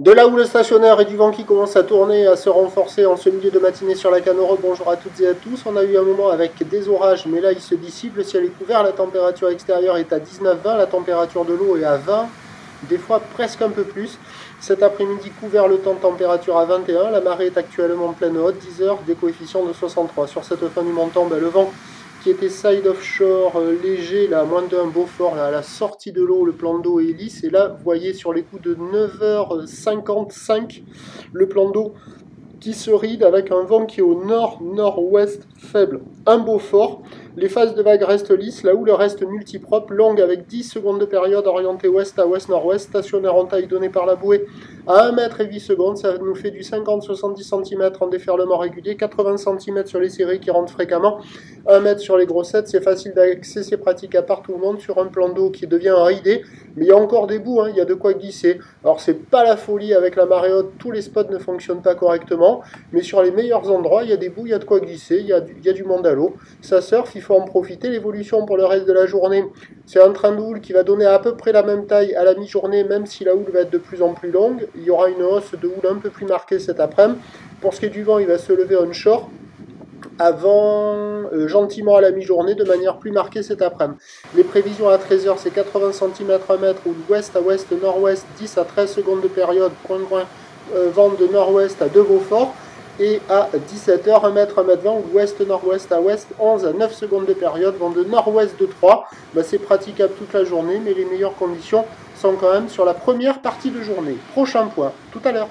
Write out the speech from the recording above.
De là où le stationnaire et du vent qui commence à tourner, à se renforcer en ce milieu de matinée sur la Canoro, bonjour à toutes et à tous. On a eu un moment avec des orages, mais là il se dissipe, le ciel est couvert, la température extérieure est à 19-20, la température de l'eau est à 20, des fois presque un peu plus. Cet après-midi couvert, le temps de température à 21, la marée est actuellement pleine haute, 10 heures, des coefficients de 63. Sur cette fin du montant, le vent qui était side offshore léger, là, à moins de 1 Beaufort, là, à la sortie de l'eau, le plan d'eau est lisse. Et là, vous voyez sur les coups de 9h55, le plan d'eau qui se ride avec un vent qui est au nord-nord-ouest faible. Un Beaufort, les phases de vagues restent lisses, là où le reste multipropre, longue avec 10 secondes de période orientée ouest à ouest-nord-ouest, stationnaire en taille donnée par la bouée à 1 mètre et 8 secondes, ça nous fait du 50-70 cm en déferlement régulier, 80 cm sur les séries qui rentrent fréquemment, 1 mètre sur les grossettes, c'est facile d'accès, c'est pratique à part tout le monde sur un plan d'eau qui devient ridé, mais il y a encore des bouts, il y a de quoi glisser. Alors c'est pas la folie avec la marée haute, tous les spots ne fonctionnent pas correctement, mais sur les meilleurs endroits, il y a des bouts, il y a de quoi glisser, il y a du monde à l'eau, ça surfe, il faut en profiter. L'évolution pour le reste de la journée, c'est un train de houle qui va donner à peu près la même taille à la mi-journée, même si la houle va être de plus en plus longue. Il y aura une hausse de houle un peu plus marquée cet après-midi. Pour ce qui est du vent, il va se lever onshore avant gentiment à la mi-journée de manière plus marquée cet après-midi. Les prévisions à 13h, c'est 80 cm à mètre ou d'ouest à ouest, nord-ouest, 10 à 13 secondes de période, coin vent de nord-ouest à 2 Beaufort. Et à 17h, 1 mètre 20, ou ouest-nord-ouest à ouest, 11 à 9 secondes de période, vent de nord-ouest de 3. C'est praticable toute la journée, mais les meilleures conditions sont quand même sur la première partie de journée. Prochain point, tout à l'heure.